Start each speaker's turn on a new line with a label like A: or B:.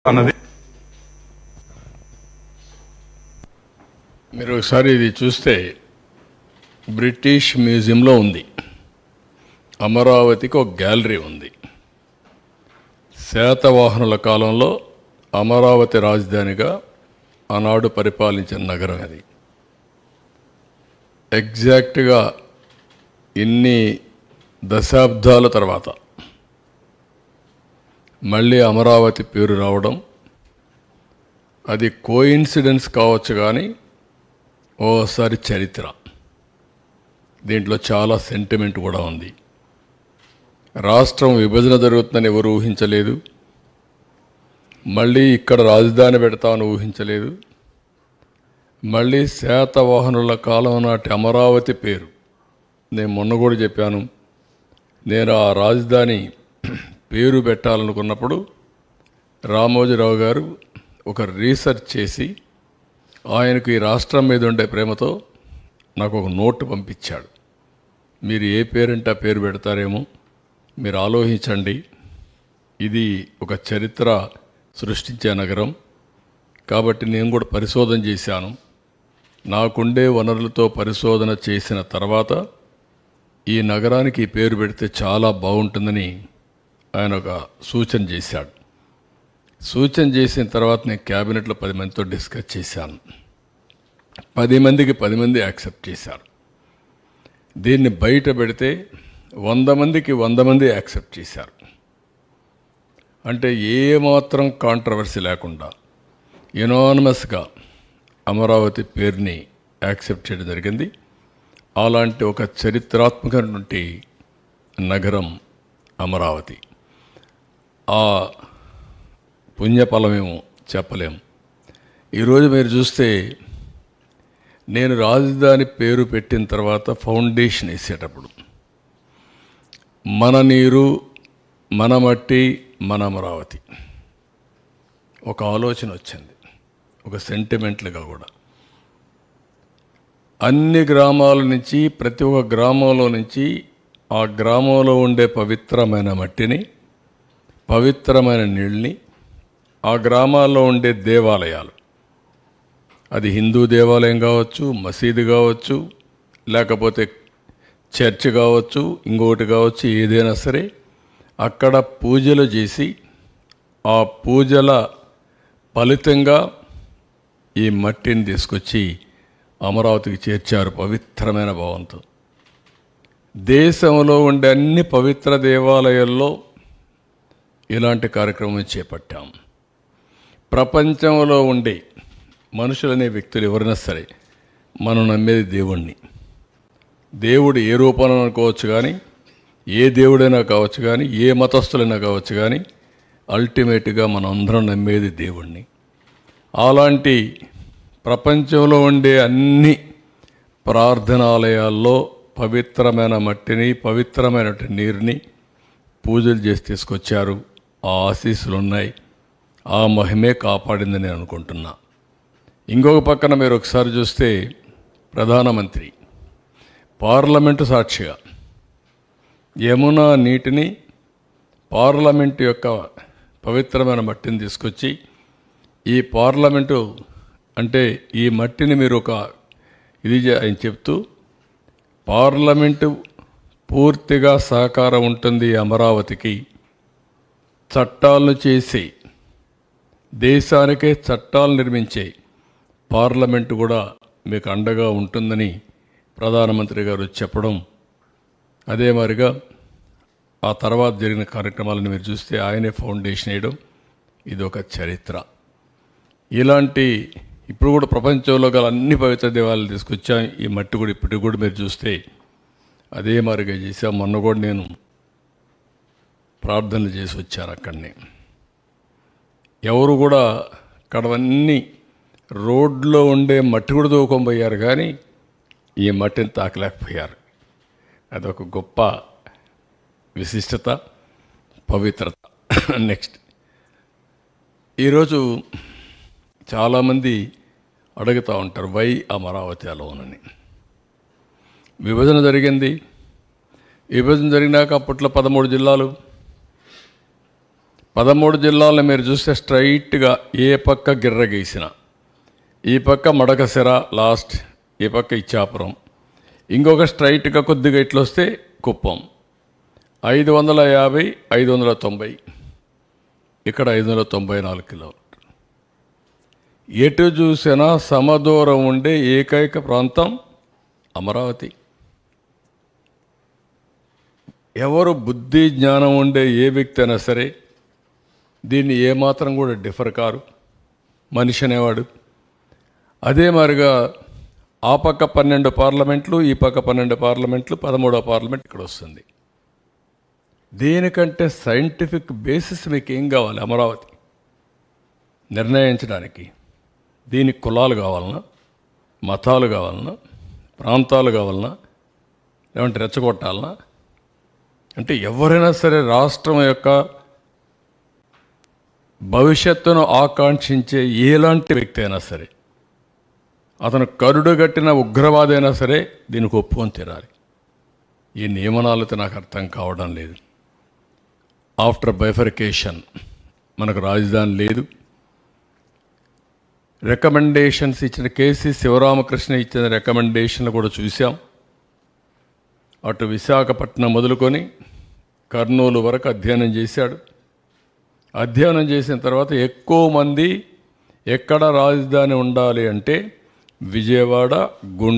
A: అన్నది
B: మీరు ఒకసారి ఇది చూస్తే బ్రిటిష్ మ్యూజియంలో ఉంది. అమరావతికి ఒక గ్యాలరీ ఉంది. శాతవాహనుల కాలంలో అమరావతి రాజధానిగా ఆనాడు పరిపాలించిన నగరం అది. ఎగ్జాక్ట్గా ఇన్ని దశాబ్దాల తర్వాత మళ్ళీ అమరావతి పేరు రావడం అది కోయిన్సిడెన్స్ కావచ్చు, కానీ ఓసారి చరిత్ర. దీంట్లో చాలా సెంటిమెంట్ కూడా ఉంది. రాష్ట్రం విభజన జరుగుతుందని ఎవరు ఊహించలేదు. మళ్ళీ ఇక్కడ రాజధాని పెడతామని ఊహించలేదు. మళ్ళీ శాతవాహనుల కాలం నాటి అమరావతి పేరు, నేను మొన్న కూడా చెప్పాను, నేను ఆ రాజధాని పేరు పెట్టాలనుకున్నప్పుడు రామోజీరావు గారు ఒక రీసెర్చ్ చేసి ఆయనకు ఈ రాష్ట్రం మీద ఉండే ప్రేమతో నాకు ఒక నోటు పంపించాడు. మీరు ఏ పేరంటే ఆ పేరు పెడతారేమో, మీరు ఆలోచించండి. ఇది ఒక చరిత్ర సృష్టించే నగరం కాబట్టి నేను కూడా పరిశోధన చేశాను. నాకుండే వనరులతో పరిశోధన చేసిన తర్వాత ఈ నగరానికి ఈ పేరు పెడితే చాలా బాగుంటుందని ఆయన ఒక సూచన చేశాడు. సూచన చేసిన తర్వాత నేను క్యాబినెట్లో 10 మందితో డిస్కస్ చేశాను. 10 మందికి 10 మంది యాక్సెప్ట్ చేశారు. దీన్ని బయట పెడితే 100 మందికి 100 మంది యాక్సెప్ట్ చేశారు. అంటే ఏమాత్రం కాంట్రవర్సీ లేకుండా యునానిమస్గా అమరావతి పేరుని యాక్సెప్ట్ చేయడం జరిగింది. అలాంటి ఒక చరిత్రాత్మకమైనటువంటి నగరం అమరావతి. ఆ పుణ్యఫలమేమో చెప్పలేము. ఈరోజు మీరు చూస్తే నేను రాజధాని పేరు పెట్టిన తర్వాత ఫౌండేషన్ వేసేటప్పుడు మన నీరు, మన మట్టి, మన అమరావతి ఒక ఆలోచన వచ్చింది, ఒక సెంటిమెంట్లుగా కూడా. అన్ని గ్రామాల నుంచి, ప్రతి ఒక్క గ్రామంలో నుంచి ఆ గ్రామంలో ఉండే పవిత్రమైన మట్టిని, పవిత్రమైన నీళ్ళని, ఆ గ్రామాల్లో ఉండే దేవాలయాలు, అది హిందూ దేవాలయం కావచ్చు, మసీదు కావచ్చు, లేకపోతే చర్చ్ కావచ్చు, ఇంకొకటి కావచ్చు, ఏదైనా సరే అక్కడ పూజలు చేసి ఆ పూజల ఫలితంగా ఈ మట్టిని తీసుకొచ్చి అమరావతికి చేర్చారు పవిత్రమైన భావంతో. దేశంలో ఉండే అన్ని పవిత్ర దేవాలయాల్లో ఇలాంటి కార్యక్రమం చేపట్టాం. ప్రపంచంలో ఉండే మనుషులనే వ్యక్తులు ఎవరైనా సరే మనం నమ్మేది దేవుణ్ణి. దేవుడు ఏ రూపంలో అనుకోవచ్చు, కానీ ఏ దేవుడైనా కావచ్చు, కానీ ఏ మతస్థులైనా కావచ్చు, కానీ అల్టిమేట్గా మనం అందరం నమ్మేది దేవుణ్ణి. అలాంటి ప్రపంచంలో ఉండే అన్ని ప్రార్థనాలయాల్లో పవిత్రమైన మట్టిని, పవిత్రమైన నీరుని పూజలు చేసి తీసుకొచ్చారు. ఆ ఆశీస్సులు ఉన్నాయి. ఆ మహిమే కాపాడిందని నేను అనుకుంటున్నా. ఇంకొక పక్కన మీరు ఒకసారి చూస్తే ప్రధానమంత్రి పార్లమెంటు సాక్షిగా యమునా నీటిని, పార్లమెంటు యొక్క పవిత్రమైన మట్టిని తీసుకొచ్చి, ఈ పార్లమెంటు అంటే ఈ మట్టిని మీరు ఒక ఆయన చెప్తూ, పార్లమెంటు పూర్తిగా సహకారం ఉంటుంది అమరావతికి, చట్టాలను చేసి దేశానికే చట్టాలు నిర్మించే పార్లమెంటు కూడా మీకు అండగా ఉంటుందని ప్రధానమంత్రి గారు చెప్పడం, అదే మాదిరిగా ఆ తర్వాత జరిగిన కార్యక్రమాలను మీరు చూస్తే ఆయనే ఫౌండేషన్ వేయడం, ఇది ఒక చరిత్ర. ఇలాంటి ఇప్పుడు కూడా ప్రపంచంలో గల అన్ని పవిత్ర దేవాలయాలు తీసుకొచ్చాం. ఈ మట్టి కూడా ఇప్పటికి కూడా మీరు చూస్తే అదే మాదిరిగా చేశాం. మొన్న కూడా నేను ప్రార్థనలు చేసి వచ్చాను అక్కడనే. ఎవరు కూడా అక్కడవన్నీ రోడ్లో ఉండే మట్టి కూడా దూకొనిపోయారు, కానీ ఈ మట్టిని తాకలేకపోయారు. అదొక గొప్ప విశిష్టత, పవిత్రత. నెక్స్ట్, ఈరోజు చాలామంది అడుగుతూ ఉంటారు, వై అమరావతి అలోనని. విభజన జరిగింది. విభజన జరిగినాక అప్పట్లో 13 జిల్లాలు, 13 జిల్లాలను మీరు చూస్తే స్ట్రైట్గా ఏ పక్క గిర్ర గీసిన, ఈ పక్క మడకసిర లాస్ట్, ఈ పక్క ఇచ్చాపురం, ఇంకొక స్ట్రైట్గా కొద్దిగా ఇట్లా వస్తే కుప్పం. 550, 590, ఇక్కడ 594 కిలోమీటర్లు. ఎటు చూసినా సమదూరం ఉండే ఏకైక ప్రాంతం అమరావతి. ఎవరు బుద్ధి జ్ఞానం ఉండే ఏ వ్యక్తి అయినా సరే దీన్ని ఏమాత్రం కూడా డిఫర్ కారు మనిషి అనేవాడు. అదే మాదిరిగా ఆ పక్క 12 పార్లమెంట్లు, ఈ పక్క 12 పార్లమెంట్లు, 13వ పార్లమెంట్ ఇక్కడ వస్తుంది. దీనికంటే సైంటిఫిక్ బేసిస్ మీకు ఏం కావాలి అమరావతి నిర్ణయించడానికి? దీనికి కులాలు కావాలన్నా, మతాలు కావాలన్నా, ప్రాంతాలు కావాలన్నా, లేదంటే రెచ్చగొట్టాలన్నా? అంటే ఎవరైనా సరే రాష్ట్రం యొక్క భవిష్యత్తును ఆకాంక్షించే ఎలాంటి వ్యక్తి అయినా సరే, అతను కరుడుగట్టిన ఉగ్రవాది అయినా సరే దీనికి ఒప్పుకొని తీరాలి. ఈ నియమనాలతో నాకు అర్థం కావడం లేదు. ఆఫ్టర్ బైఫర్కేషన్ మనకు రాజధాని లేదు. రికమెండేషన్స్ ఇచ్చిన కేసీ శివరామకృష్ణ ఇచ్చిన రికమెండేషన్లు కూడా చూసాం. అటు విశాఖపట్నం మొదలుకొని కర్నూలు వరకు అధ్యయనం చేశాడు. అధ్యయనం చేసిన తర్వాత ఎక్కువ మంది ఎక్కడ రాజధాని ఉండాలి అంటే విజయవాడ, గుంటూరు,